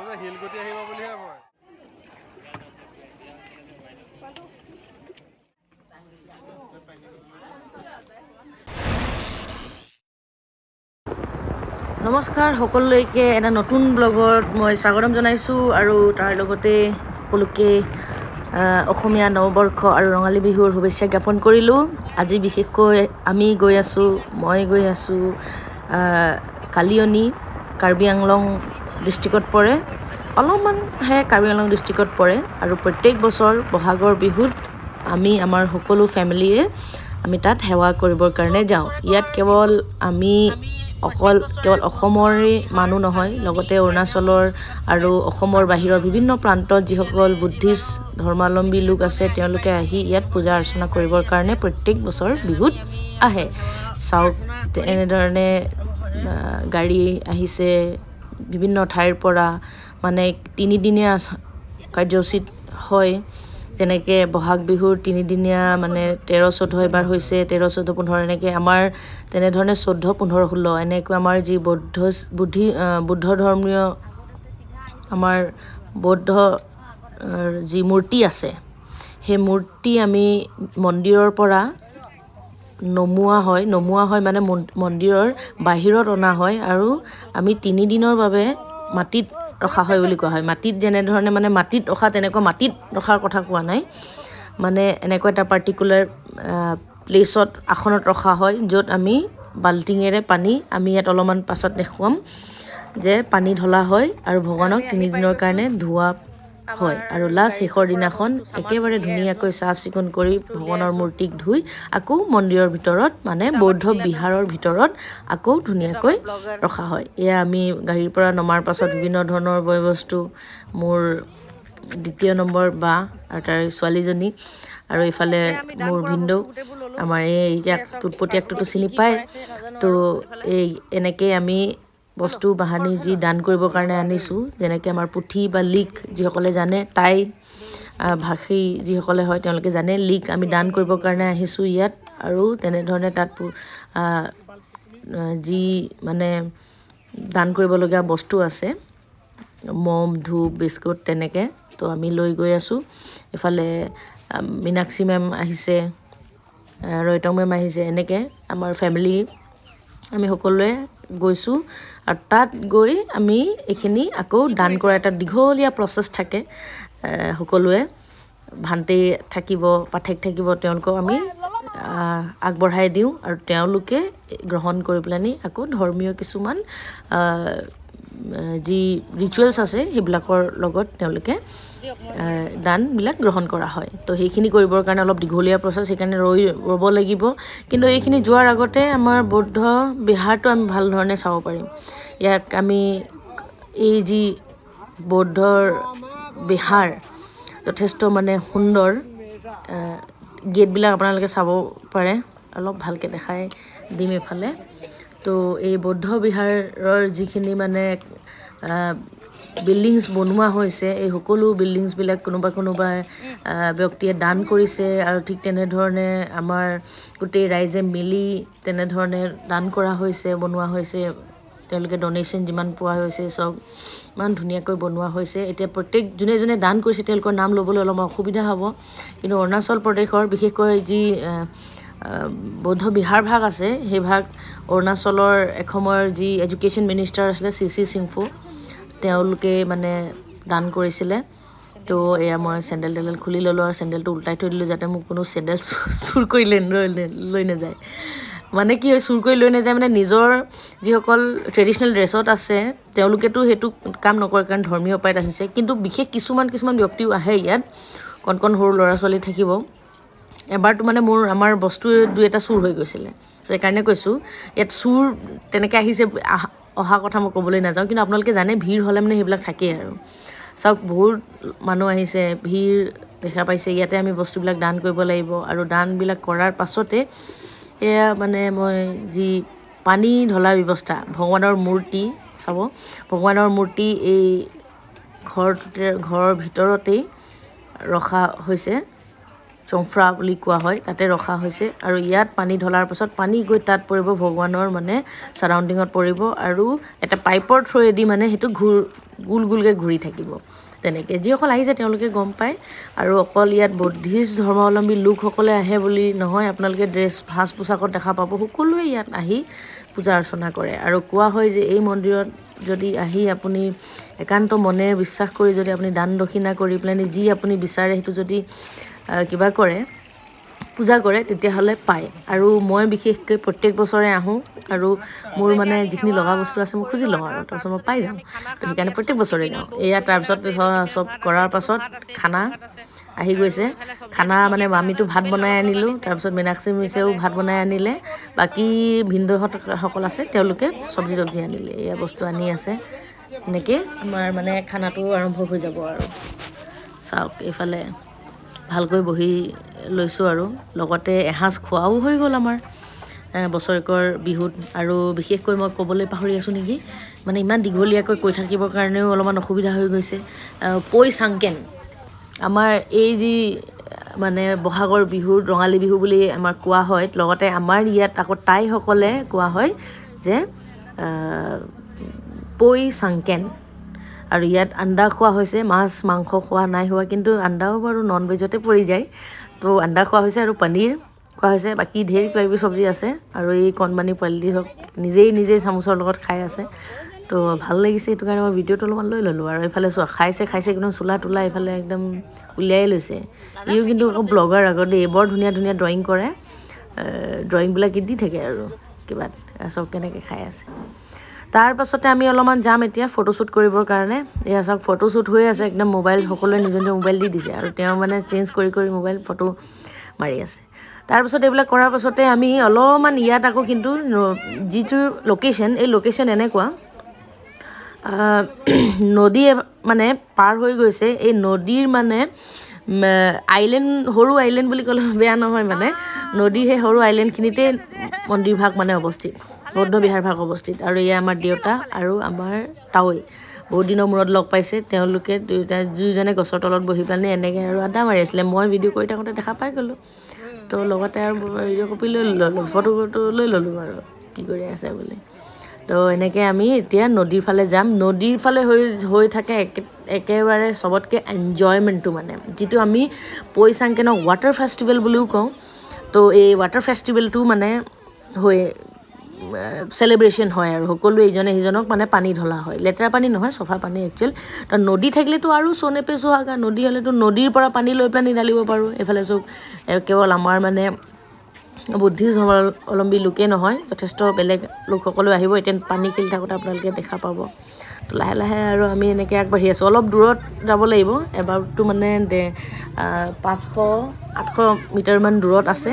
শিলগুটি আহিব বুলিহে মই নমস্কাৰ সকলোলৈকে এটা নতুন ব্লগত মই স্বাগতম জনাইছোঁ আৰু তাৰ লগতে সকলোকে অসমীয়া নৱবৰ্ষ আৰু ৰঙালী বিহুৰ শুভেচ্ছা জ্ঞাপন কৰিলোঁ। আজি বিশেষকৈ মই গৈ আছোঁ কালিয়নী কাৰ্বি আংলং ডিষ্ট্ৰিক্টত পৰে, অলপমানহে কাৰ্বি আংলং ডিষ্ট্ৰিক্টত পৰে। আৰু প্ৰত্যেক বছৰ বহাগৰ বিহুত আমি আমাৰ সকলো ফেমিলিয়ে আমি তাত সেৱা কৰিবৰ কাৰণে যাওঁ। ইয়াত কেৱল অসমৰে মানুহ নহয়, লগতে অৰুণাচলৰ আৰু অসমৰ বাহিৰৰ বিভিন্ন প্ৰান্তত যিসকল বুদ্ধিষ্ট ধৰ্মাৱলম্বী লোক আছে তেওঁলোকে আহি ইয়াত পূজা অৰ্চনা কৰিবৰ কাৰণে প্ৰত্যেক বছৰ বিহুত আহে। চাওক এনেধৰণে গাড়ী আহিছে বিভিন্ন ঠাইৰ পৰা, মানে 3 দিনীয়া কাৰ্যসূচীত হয়। যেনেকৈ বহাগ বিহুৰ 3 দিনীয়া মানে 13-14 এবাৰ হৈছে, 13-14-15 এনেকৈ আমাৰ তেনেধৰণে 14-15-16 এনেকৈ আমাৰ যি বুদ্ধ ধৰ্মীয় আমাৰ বৌদ্ধ যি মূৰ্তি আছে, সেই মূৰ্তি আমি মন্দিৰৰ পৰা নমোৱা হয় মানে মন্দিৰৰ বাহিৰত অনা হয় আৰু আমি 3 দিনৰ বাবে মাটিত ৰখা হয় বুলি কোৱা হয়। মাটিত যেনেধৰণে মানে মাটিত ৰখা, তেনেকুৱা মাটিত ৰখাৰ কথা কোৱা নাই, মানে এনেকুৱা এটা পাৰ্টিকুলাৰ প্লেচত আসনত ৰখা হয় য'ত আমি বাল্টিঙেৰে পানী, আমি ইয়াত অলপমান পাছত দেখুৱাম যে পানী ঢলা হয় আৰু ভগৱানক 3 দিনৰ কাৰণে ধোৱা হয়। আৰু লাষ্ট শেষৰ দিনাখন একেবাৰে ধুনীয়াকৈ চাফ চিকুণ কৰি ভগৱানৰ মূৰ্তিক ধুই আকৌ মন্দিৰৰ ভিতৰত মানে বৌদ্ধ বিহাৰৰ ভিতৰত আকৌ ধুনীয়াকৈ ৰখা হয়। এয়া আমি গাড়ীৰ পৰা নমাৰ পাছত বিভিন্ন ধৰণৰ বয় বস্তু, মোৰ 2 নম্বৰ বা আৰু তাৰ ছোৱালীজনী, আৰু এইফালে মোৰ ভিনদেউ, আমাৰ এই তুতপতীয়াকটোতো চিনি পায়। তো এনেকৈ আমি বস্তু বাহানি যি দান কৰিবৰ কাৰণে আনিছোঁ, যেনেকৈ আমাৰ পুথি বা লিক যিসকলে জানে, টাই ভাষী যিসকলে হয় তেওঁলোকে জানে, লিক আমি দান কৰিবৰ কাৰণে আহিছোঁ ইয়াত। আৰু তেনেধৰণে তাত যি মানে দান কৰিবলগীয়া বস্তু আছে, মম, ধূপ, বিস্কুট তেনেকৈ, তো আমি লৈ গৈ আছোঁ। এইফালে মীনাক্ষী মেম আহিছে, ৰয়টং মেম আহিছে, এনেকৈ আমাৰ ফেমিলি আমি সকলোৱে গৈছোঁ। আৰু তাত গৈ আমি এইখিনি আকৌ দান কৰা এটা দীঘলীয়া প্ৰচেছ থাকে। সকলোৱে ভান্তি থাকিব, পাঠেক থাকিব, তেওঁলোকক আমি আগবঢ়াই দিওঁ আৰু তেওঁলোকে গ্ৰহণ কৰি পেলানি আকৌ ধৰ্মীয় কিছুমান যি ৰিচুৱেলছ আছে সেইবিলাকৰ লগত তেওঁলোকে দানবিলাক গ্ৰহণ কৰা হয়। তো সেইখিনি কৰিবৰ কাৰণে অলপ দীঘলীয়া প্ৰচেছ, সেইকাৰণে ৰ'ব লাগিব। কিন্তু এইখিনি যোৱাৰ আগতে আমাৰ বৌদ্ধ বিহাৰটো আমি ভাল ধৰণে চাব পাৰিম। ইয়াক আমি এই যি বৌদ্ধৰ বিহাৰ যথেষ্ট মানে সুন্দৰ, গেটবিলাক আপোনালোকে চাব পাৰে, অলপ ভালকৈ দেখাই দিম এইফালে। তো এই বৌদ্ধ বিহাৰৰ যিখিনি মানে বিল্ডিংছ বনোৱা হৈছে, এই সকলো বিল্ডিংছবিলাক কোনোবাই ব্যক্তিয়ে দান কৰিছে, আৰু ঠিক তেনেধৰণে আমাৰ গোটেই ৰাইজে মিলি তেনেধৰণে দান কৰা হৈছে, বনোৱা হৈছে। তেওঁলোকে ডনেশ্যন যিমান পোৱা হৈছে চব ইমান ধুনীয়াকৈ বনোৱা হৈছে। এতিয়া যোনে দান কৰিছে তেওঁলোকৰ নাম ল'বলৈ অলপ অসুবিধা হ'ব, কিন্তু অৰুণাচল প্ৰদেশৰ বিশেষকৈ যি বৌদ্ধ বিহাৰ ভাগ আছে, সেই ভাগ অৰুণাচলৰ এসময়ৰ যি এডুকেশ্যন মিনিষ্টাৰ আছিলে CC চিংফু, তেওঁলোকে মানে দান কৰিছিলে। তো এয়া মই চেণ্ডেল খুলি ল'লোঁ আৰু চেণ্ডেলটো উল্টাই থৈ দিলোঁ যাতে মোক কোনো চেণ্ডেল চুৰ কৰি লৈ নাযায়। মানে কি হয়, চুৰ কৰি লৈ নাযায় মানে নিজৰ যিসকল ট্ৰেডিশ্যনেল ড্ৰেছত আছে তেওঁলোকেতো সেইটো কাম নকৰে, কাৰণ ধৰ্মীয় উপায়ত আহিছে। কিন্তু বিশেষ কিছুমান ব্যক্তিও আহে ইয়াত, কণ সৰু ল'ৰা ছোৱালী থাকিব। এবাৰতো মানে আমাৰ বস্তু 2-এটা চুৰ হৈ গৈছিলে। সেইকাৰণে কৈছোঁ, ইয়াত চুৰ তেনেকৈ আহিছে অহা কথা মই ক'বলৈ নাযাওঁ, কিন্তু আপোনালোকে জানে ভিৰ হ'লে মানে সেইবিলাক থাকেই আৰু। চাওক, বহুত মানুহ আহিছে, ভিৰ দেখা পাইছে। ইয়াতে আমি বস্তুবিলাক দান কৰিব লাগিব, আৰু দানবিলাক কৰাৰ পাছতে এয়া মানে মই যি পানী ঢলাৰ ব্যৱস্থা, ভগৱানৰ মূৰ্তি চাব, ভগৱানৰ মূৰ্তি এই ঘৰৰ ভিতৰতেই ৰখা হৈছে, চংফ্ৰা বুলি কোৱা হয়, তাতে ৰখা হৈছে। আৰু ইয়াত পানী ঢলাৰ পাছত পানী গৈ তাত পৰিব, ভগৱানৰ মানে ছাৰাউণ্ডিঙত পৰিব, আৰু এটা পাইপৰ থ্ৰুৱেদি মানে সেইটো গোল গোলকৈ ঘূৰি থাকিব তেনেকৈ যিসকল আহিছে তেওঁলোকে গম পায় আৰু অকল ইয়াত বুদ্ধিষ্ট ধৰ্মাৱলম্বী লোকসকলে আহে বুলি নহয় আপোনালোকে সাজ পোছাকত দেখা পাব সকলোৱে ইয়াত আহি পূজা অৰ্চনা কৰে আৰু কোৱা হয় যে এই মন্দিৰত যদি আহি আপুনি একান্ত মনেৰে বিশ্বাস কৰি যদি আপুনি দান দক্ষিণা কৰি পেলাই যি আপুনি বিচাৰে সেইটো যদি কিবা কৰে পূজা কৰে তেতিয়াহ'লে পায় আৰু মই বিশেষকৈ প্ৰত্যেক বছৰে আহোঁ আৰু মোৰ মানে যিখিনি লগা বস্তু আছে মই খুজি লওঁ আৰু তাৰপিছত মই পাই যাওঁ তো সেইকাৰণে প্ৰত্যেক বছৰে যাওঁ এয়া তাৰপিছত চব কৰাৰ পাছত খানা আহি গৈছে খানা মানে আমিতো ভাত বনাই আনিলোঁ তাৰপিছত মীনাক্ষী মিছেও ভাত বনাই আনিলে বাকী ভিনদেউসকল আছে তেওঁলোকে চব্জি আনিলে এয়া বস্তু আনি আছে এনেকৈ আমাৰ মানে খানাটো আৰম্ভ হৈ যাব আৰু চাওক এইফালে ভালকৈ বহি লৈছোঁ আৰু লগতে এসাঁজ খোৱাও হৈ গ'ল আমাৰ বছৰেকৰ বিহুত আৰু বিশেষকৈ মই ক'বলৈ পাহৰি আছোঁ নেকি মানে ইমান দীঘলীয়াকৈ কৈ থাকিবৰ কাৰণেও অলপমান অসুবিধা হৈ গৈছে পৈ চাংকেন আমাৰ এই যি মানে বহাগৰ বিহুৰ ৰঙালী বিহু বুলি আমাৰ কোৱা হয় লগতে আমাৰ ইয়াত আকৌ টাইসকলে কোৱা হয় যে পৈ চাংকেন আৰু ইয়াত আন্দা খোৱা হৈছে মাছ মাংস খোৱা নাই হোৱা কিন্তু আন্দাও বাৰু নন ভেজতে পৰি যায় তো আন্দা খোৱা হৈছে আৰু পনীৰ খোৱা হৈছে বাকী ঢেৰ কিবাকিবি চব্জি আছে আৰু এই কণমানি পোৱালি হওক নিজেই চামুচৰ লগত খাই আছে তো ভাল লাগিছে সেইটো কাৰণে মই ভিডিঅ'টো অলপমান লৈ ল'লোঁ আৰু এইফালে চোৱা খাইছে একদম চোলা তোলা এইফালে একদম উলিয়াই লৈছে ইও কিন্তু আকৌ ব্লগাৰ আগত দেই বৰ ধুনীয়া ধুনীয়া ড্ৰয়িং কৰে ড্ৰয়িংবিলাক দি থাকে আৰু কিবা চব কেনেকৈ খাই আছে তাৰপাছতে আমি অলপমান যাম এতিয়া ফটোশ্বুট কৰিবৰ কাৰণে এয়া চাওক ফটোশ্বুট হৈ আছে একদম মোবাইল সকলোৱে নিজৰ নিজৰ মোবাইল দি দিছে আৰু তেওঁ মানে চেঞ্জ কৰি মোবাইল ফটো মাৰি আছে তাৰপিছত এইবিলাক কৰাৰ পাছতে আমি অলপমান ইয়াত আকৌ কিন্তু যিটো লোকেশ্যন এই লোকেশ্যন এনেকুৱা নদী মানে পাৰ হৈ গৈছে এই নদীৰ মানে আইলেণ্ড সৰু আইলেণ্ড বুলি ক'লে বেয়া নহয় মানে নদীৰ সেই সৰু আইলেণ্ডখিনিতে মন্দিৰভাগ মানে অৱস্থিত বৌদ্ধ বিহাৰভাগ অৱস্থিত আৰু এয়া আমাৰ দেউতা আৰু আমাৰ তাৱৈ বহুত দিনৰ মূৰত লগ পাইছে তেওঁলোকে দুয়োজনে গছৰ তলত বহি পেলাই এনেকৈ আৰু আড্ডা মাৰি আছিলে মই ভিডিঅ' কৰি থাকোঁতে দেখা পাই গ'লোঁ তো লগতে আৰু ভিডিঅ' কপি লৈ ল'লোঁ ফটো লৈ ল'লোঁ আৰু কি কৰি আছে বুলি তো এনেকৈ আমি এতিয়া নদীৰ ফালে যাম নদীৰ ফালে হৈ থাকে একেবাৰে চবতকৈ এনজয়মেণ্টটো মানে যিটো আমি পৈ চাংকেনক ৱাটাৰ ফেষ্টিভেল বুলিও কওঁ তো এই ৱাটাৰ ফেষ্টিভেলটো মানে চেলিব্ৰেশ্যন হয় আৰু সকলোৱে ইজনে সিজনক মানে পানী ঢলা হয় লেতেৰা পানী নহয় চফা পানী একচুৱেল তো নদী থাকিলেতো আৰু চনেপে চোহাগা নদী হ'লেতো নদীৰ পৰা পানী লৈ পেলাই ঢালিব পাৰোঁ এইফালে চব কেৱল আমাৰ মানে বুদ্ধিষ্ট ধৰ্মাৱলম্বী লোকেই নহয় যথেষ্ট বেলেগ লোকসকলেও আহিব এতিয়া পানী খেলি থাকোঁতে আপোনালোকে দেখা পাব তো লাহে লাহে আৰু আমি এনেকৈ আগবাঢ়ি আছোঁ অলপ দূৰত যাব লাগিব এবাৰটো মানে 500-800 মিটাৰমান দূৰত আছে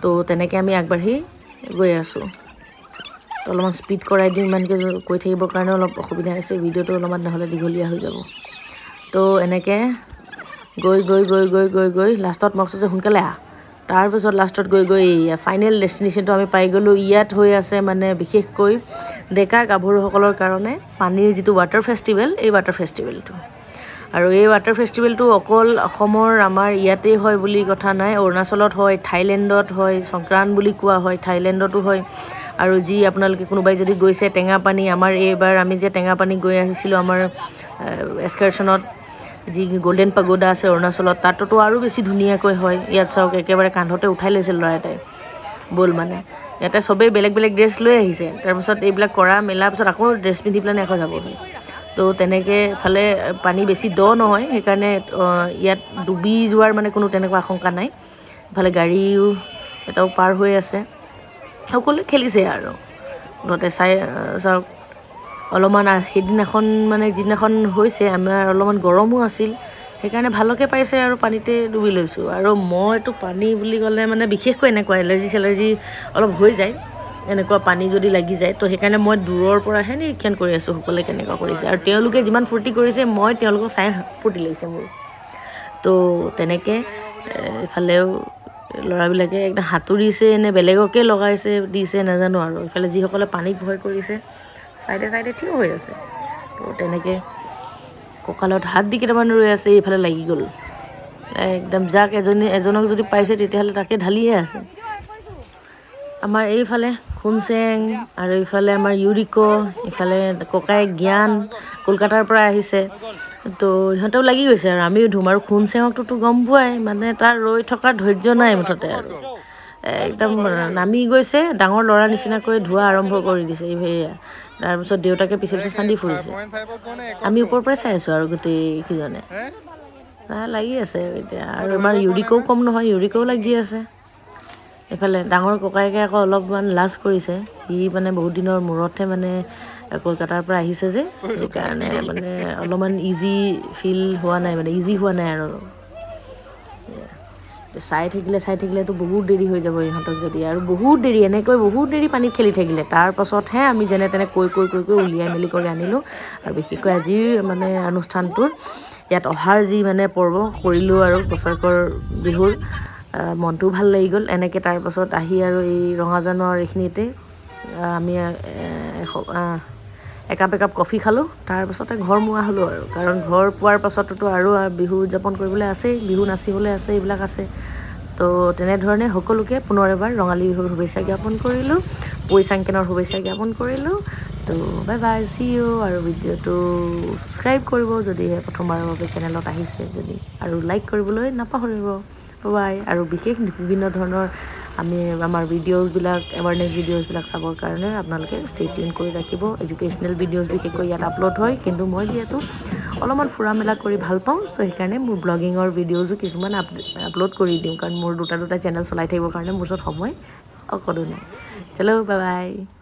তো তেনেকৈ আমি আগবাঢ়ি গৈ আছোঁ তো অলপমান স্পীড কৰাই দিওঁ ইমানকৈ কৈ থাকিবৰ কাৰণে অলপ অসুবিধা হৈছে ভিডিঅ'টো অলপমান নহ'লে দীঘলীয়া হৈ যাব তো এনেকৈ গৈ লাষ্টত মই কৈছোঁ যে সোনকালে আহ তাৰপিছত লাষ্টত গৈ ফাইনেল ডেষ্টিনেশ্যনটো আমি পাই গ'লোঁ ইয়াত হৈ আছে মানে বিশেষকৈ ডেকা গাভৰুসকলৰ কাৰণে পানীৰ যিটো ৱাটাৰ ফেষ্টিভেল এই ৱাটাৰ ফেষ্টিভেলটো আৰু এই ৱাটাৰ ফেষ্টিভেলটো অকল অসমৰ আমাৰ ইয়াতেই হয় বুলি কথা নাই অৰুণাচলত হয় থাইলেণ্ডত হয় সংক্ৰান্ত বুলি কোৱা হয় থাইলেণ্ডতো হয় আৰু যি আপোনালোকে কোনোবাই যদি গৈছে টেঙাপানী আমাৰ এইবাৰ আমি যে টেঙাপানী গৈ আহিছিলোঁ আমাৰ এক্সকাৰ্ছনত যি গল্ডেন পাগোডা আছে অৰুণাচলত তাততো আৰু বেছি ধুনীয়াকৈ হয় ইয়াত চাওক একেবাৰে কান্ধতে উঠাই লৈছিল ল'ৰা এটাই ব'ল মানে ইয়াতে চবেই বেলেগ বেলেগ ড্ৰেছ লৈ আহিছে তাৰপিছত এইবিলাক কৰা মেলাৰ পিছত আকৌ ড্ৰেছ পিন্ধি পেলাই আকৌ যাবহি তো তেনেকৈ ফালে পানী বেছি দ নহয় সেইকাৰণে ইয়াত ডুবি যোৱাৰ মানে কোনো তেনেকুৱা আশংকা নাই ইফালে গাড়ীও এটাও পাৰ হৈ আছে সকলোৱে খেলিছে আৰু লগতে চাওক অলপমান সেইদিনাখন মানে যিদিনাখন হৈছে আমাৰ অলপমান গৰমো আছিল সেইকাৰণে ভালকৈ পাইছে আৰু পানীতে ডুবি লৈছোঁ আৰু মইতো পানী বুলি ক'লে মানে বিশেষকৈ এনেকুৱা এলাৰ্জি অলপ হৈ যায় এনেকুৱা পানী যদি লাগি যায় তো সেইকাৰণে মই দূৰৰ পৰাহে নিৰীক্ষণ কৰি আছোঁ সকলোৱে কেনেকুৱা কৰিছে আৰু তেওঁলোকে যিমান ফূৰ্তি কৰিছে মই তেওঁলোকক চাই ফূৰ্তি লাগিছে মোৰ তো তেনেকৈ এইফালেও ল'ৰাবিলাকে একদম সাঁতুৰিছে নে বেলেগকে লগাইছে দিছে নাজানো আৰু এইফালে যিসকলে পানীক ভয় কৰিছে চাইডে থিয় হৈ আছে তো তেনেকৈ কঁকালত হাত দি কেইটামান ৰৈ আছে এইফালে লাগি গ'ল একদম যাক এজনক যদি পাইছে তেতিয়াহ'লে তাকে ঢালিয়ে আছে আমাৰ এইফালে খুনচেং আৰু এইফালে আমাৰ ইউৰিকো, ইফালে ককায়েক জ্ঞান কলকাতাৰ পৰা আহিছে। তো ইহঁতেও লাগি গৈছে আৰু আমিও ধুম। আৰু খুনচেঙকটোতো গম পোৱাই, মানে তাৰ ৰৈ থকাৰ ধৈৰ্য নাই মুঠতে আৰু একদম নামি গৈছে, ডাঙৰ ল'ৰা নিচিনাকৈ ধোৱা আৰম্ভ কৰি দিছে সেয়া। তাৰপিছত দেউতাকে পিছে পিছে চান্দি ফুৰিছে। আমি ওপৰৰ পৰাই চাই আছোঁ আৰু গোটেইকেইজনে লাগি আছে এতিয়া। আৰু আমাৰ ইউৰিকোও কম নহয়, ইউৰিকোও লাগি আছে। এইফালে ডাঙৰ ককায়েকে আকৌ অলপমান লাজ কৰিছে, সি মানে বহুত দিনৰ মূৰতহে মানে কলকাতাৰ পৰা আহিছে যে, সেইকাৰণে মানে অলপমান ইজি ফিল হোৱা নাই, মানে ইজি হোৱা নাই আৰু চাই থাকিলেতো বহুত দেৰি হৈ যাব ইহঁতক যদি, আৰু বহুত দেৰি এনেকৈ বহুত দেৰি পানীত খেলি থাকিলে। তাৰপাছতহে আমি যেনে তেনে কৈ উলিয়াই মেলি কৰি আনিলোঁ। আৰু বিশেষকৈ আজিৰ মানে অনুষ্ঠানটোৰ ইয়াত অহাৰ যি মানে পৰ্ব কৰিলোঁ আৰু বছৰেকৰ বিহুৰ মনটোও ভাল লাগি গ'ল। এনেকৈ তাৰপাছত আহি আৰু এই ৰঙাজানৰ এইখিনিতে আমি একাপ কফি খালোঁ। তাৰপাছতে ঘৰ মোৱা হ'লোঁ আৰু, কাৰণ ঘৰ পোৱাৰ পাছততো আৰু বিহু উদযাপন কৰিবলৈ আছেই, বিহু নাচিবলৈ আছে, এইবিলাক আছে। তো তেনেধৰণে সকলোকে পুনৰ এবাৰ ৰঙালী বিহুৰ শুভেচ্ছা জ্ঞাপন কৰিলোঁ, পৈচাংকেনৰ শুভেচ্ছা জ্ঞাপন কৰিলোঁ। তো বাই বাই, চি ইউ। আৰু ভিডিঅ'টো ছাবস্ক্ৰাইব কৰিব যদিহে প্ৰথমবাৰৰ বাবে চেনেলত আহিছে যদি, আৰু লাইক কৰিবলৈ নাপাহৰিব। বাই। আৰু বিশেষ বিভিন্ন ধৰণৰ আমাৰ ভিডিঅ'জবিলাক, এৱাৰনেছ ভিডিঅ'জবিলাক চাবৰ কাৰণে আপোনালোকে ষ্টে টিউন কৰি ৰাখিব। এডুকেশ্যনেল ভিডিঅ'জ বিশেষকৈ ইয়াত আপলোড হয়, কিন্তু মই যিহেতু অলপমান ফুৰা মেলা কৰি ভাল পাওঁ, চ' সেইকাৰণে মোৰ ব্লগিঙৰ ভিডিঅ'জো কিছুমান আপলোড কৰি দিওঁ, কাৰণ মোৰ দুটা চেনেল চলাই থাকিবৰ কাৰণে মোৰ ওচৰত সময় অকণো নাই। চলো বাই বাই।